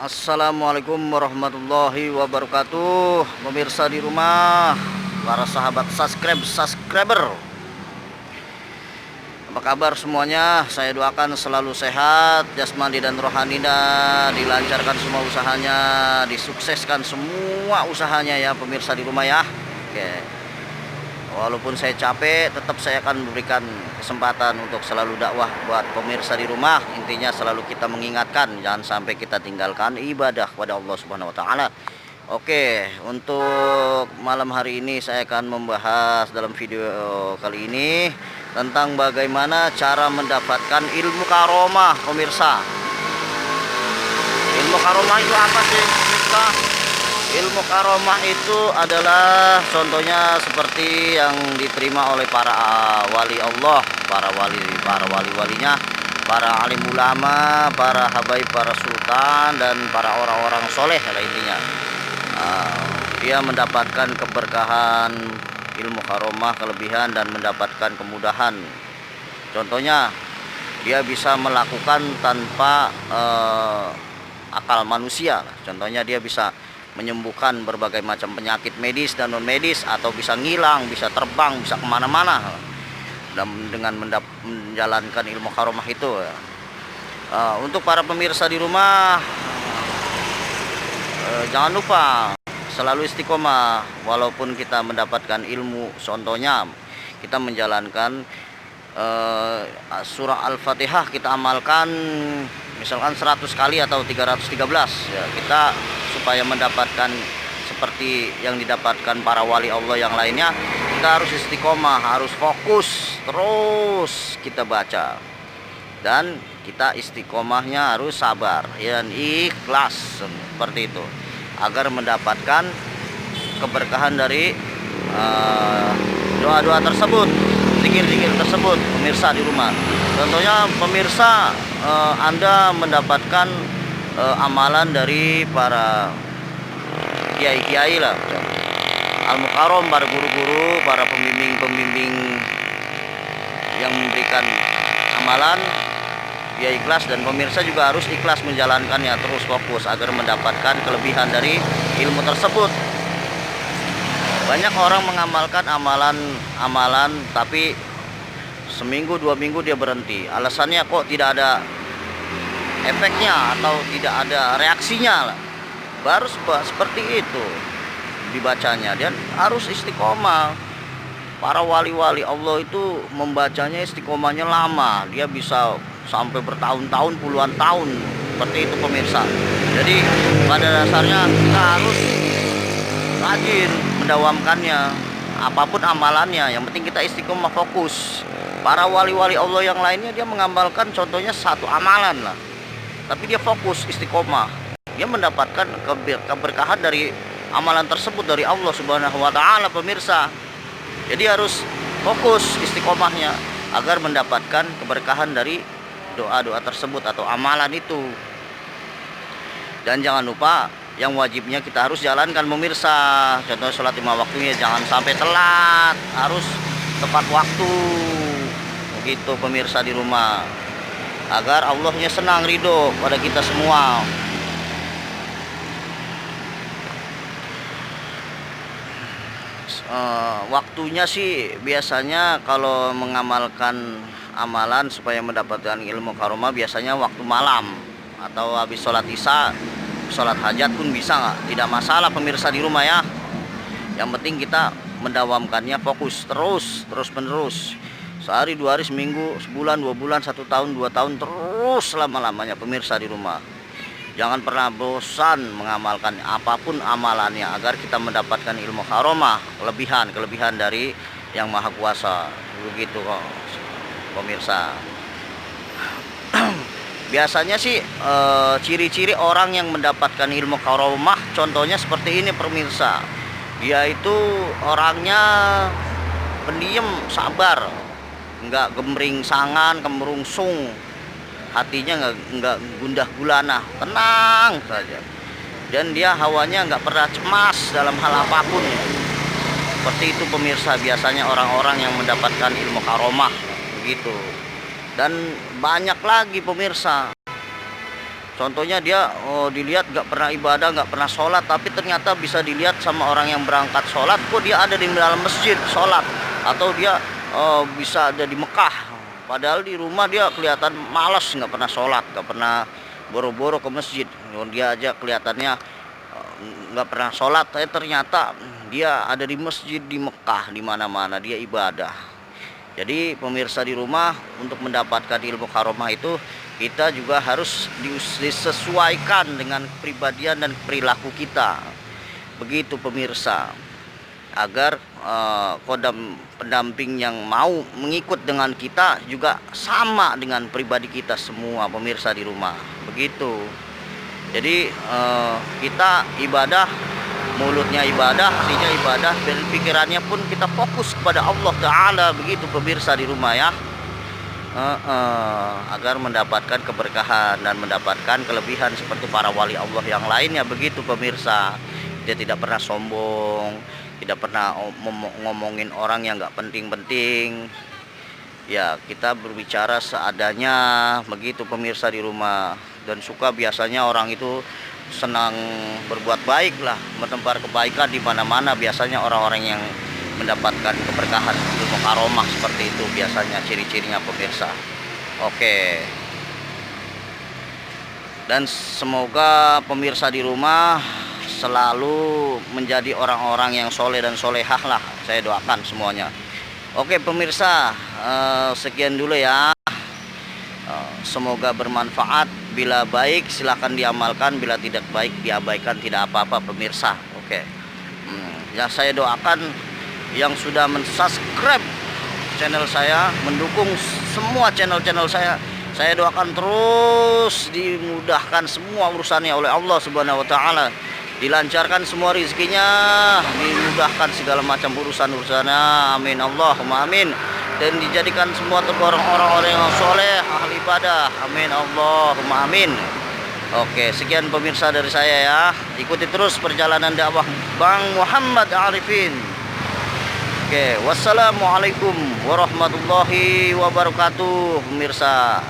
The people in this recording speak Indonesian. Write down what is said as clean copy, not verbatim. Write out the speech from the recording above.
Assalamualaikum warahmatullahi wabarakatuh. Pemirsa di rumah, para sahabat subscriber, apa kabar semuanya? Saya doakan selalu sehat jasmani dan rohaninya, dilancarkan semua usahanya, disukseskan semua usahanya ya pemirsa di rumah ya. Oke. Walaupun saya capek, tetap saya akan memberikan kesempatan untuk selalu dakwah buat pemirsa di rumah. Intinya selalu kita mengingatkan, jangan sampai kita tinggalkan ibadah kepada Allah Subhanahu wa taala. Oke, untuk malam hari ini saya akan membahas dalam video kali ini tentang bagaimana cara mendapatkan ilmu karomah pemirsa. Ilmu karomah itu apa sih pemirsa? Ilmu karomah itu adalah contohnya seperti yang diterima oleh para wali Allah, para wali-walinya, para alim ulama, para habaib, para sultan, dan para orang-orang soleh lah intinya. Dia mendapatkan keberkahan ilmu karomah, kelebihan, dan mendapatkan kemudahan. Contohnya dia bisa melakukan tanpa akal manusia. Contohnya dia bisa menyembuhkan berbagai macam penyakit medis dan non medis, atau bisa ngilang, bisa terbang, bisa kemana-mana dengan menjalankan ilmu karomah itu. Untuk para pemirsa di rumah, jangan lupa selalu istiqomah walaupun kita mendapatkan ilmu. Contohnya kita menjalankan surah Al-Fatihah, kita amalkan misalkan 100 kali atau 313 ya, kita supaya mendapatkan seperti yang didapatkan para wali Allah yang lainnya, kita harus istiqomah, harus fokus terus kita baca, dan kita istiqomahnya harus sabar dan ikhlas seperti itu, agar mendapatkan keberkahan dari doa-doa tersebut, zikir-zikir tersebut pemirsa di rumah. Contohnya pemirsa, Anda mendapatkan amalan dari para kiai-kiai lah, al-mukarrom, para guru-guru, para pembimbing-pembimbing yang memberikan amalan. Dia ikhlas, dan pemirsa juga harus ikhlas menjalankannya, terus fokus agar mendapatkan kelebihan dari ilmu tersebut. Banyak orang mengamalkan amalan tapi seminggu 2 minggu dia berhenti. Alasannya kok tidak ada efeknya atau tidak ada reaksinya lah. Baru seperti itu dibacanya, dan harus istiqomah. Para wali-wali Allah itu membacanya istiqomahnya lama, dia bisa sampai bertahun-tahun, puluhan tahun, seperti itu pemirsa. Jadi pada dasarnya kita harus rajin mendawamkannya, apapun amalannya, yang penting kita istiqomah, fokus. Para wali-wali Allah yang lainnya dia mengamalkan contohnya satu amalan lah, tapi dia fokus istiqomah, dia mendapatkan keberkahan dari amalan tersebut dari Allah Subhanahu wa taala pemirsa. Jadi harus fokus istiqomahnya agar mendapatkan keberkahan dari doa-doa tersebut atau amalan itu. Dan jangan lupa yang wajibnya kita harus jalankan pemirsa. Contoh sholat 5 waktunya jangan sampai telat, harus tepat waktu. Begitu pemirsa di rumah, agar Allahnya senang, ridho pada kita semua. Waktunya sih biasanya kalau mengamalkan amalan supaya mendapatkan ilmu karomah, biasanya waktu malam atau habis sholat isya, sholat hajat pun bisa, tidak masalah pemirsa di rumah ya. Yang penting kita mendawamkannya, fokus terus menerus, sehari, 2 hari, seminggu, sebulan, 2 bulan, 1 tahun, 2 tahun, terus lama-lamanya pemirsa di rumah. Jangan pernah bosan mengamalkan apapun amalannya, agar kita mendapatkan ilmu karomah, kelebihan dari yang maha kuasa. Begitu kok pemirsa. Biasanya sih ciri-ciri orang yang mendapatkan ilmu karomah contohnya seperti ini pemirsa. Dia itu orangnya pendiam, sabar, nggak gemring sangan, kemerungsung, hatinya nggak gundah gulana, tenang saja, dan dia hawanya nggak pernah cemas dalam hal apapun. Seperti itu pemirsa biasanya orang-orang yang mendapatkan ilmu karomah begitu. Dan banyak lagi pemirsa, Contohnya dia dilihat nggak pernah ibadah, nggak pernah sholat, tapi ternyata bisa dilihat sama orang yang berangkat sholat, kok dia ada di dalam masjid sholat, atau dia bisa ada di Mekah, padahal di rumah dia kelihatan malas, nggak pernah sholat, nggak pernah boro-boro ke masjid. Dia aja kelihatannya nggak pernah sholat, tapi ternyata dia ada di masjid di Mekah, di mana-mana dia ibadah. Jadi pemirsa di rumah, untuk mendapatkan ilmu karomah itu kita juga harus disesuaikan dengan kepribadian dan perilaku kita. Begitu pemirsa, agar pendamping yang mau mengikut dengan kita juga sama dengan pribadi kita semua pemirsa di rumah. Begitu. Jadi kita ibadah, mulutnya ibadah, hatinya ibadah, dan pikirannya pun kita fokus kepada Allah Ta'ala. Begitu pemirsa di rumah ya. Agar mendapatkan keberkahan dan mendapatkan kelebihan seperti para wali Allah yang lainnya. Begitu pemirsa, dia tidak pernah sombong, tidak pernah ngomongin orang yang nggak penting-penting ya. Kita berbicara seadanya. Begitu pemirsa di rumah. Dan suka biasanya orang itu senang berbuat baik lah, menebar kebaikan di mana-mana. Biasanya orang-orang yang mendapatkan keberkahan ilmu karomah seperti itu biasanya ciri-cirinya pemirsa. Oke. Dan semoga pemirsa di rumah selalu menjadi orang-orang yang soleh dan solehah lah, saya doakan semuanya. Oke pemirsa, sekian dulu ya. Semoga bermanfaat. Bila baik silahkan diamalkan, bila tidak baik diabaikan, tidak apa-apa pemirsa. Oke. Ya, saya doakan yang sudah mensubscribe channel saya, mendukung semua channel-channel saya doakan terus dimudahkan semua urusannya oleh Allah Subhanahu wa taala, dilancarkan semua rezekinya, dimudahkan segala macam urusan-urusannya, amin Allahumma amin, dan dijadikan semua tergolong orang-orang yang soleh, ahli ibadah, amin Allahumma amin. Oke, sekian pemirsa dari saya ya. Ikuti terus perjalanan dakwah Bang Muhammad Arifin. Oke, wassalamualaikum warahmatullahi wabarakatuh pemirsa.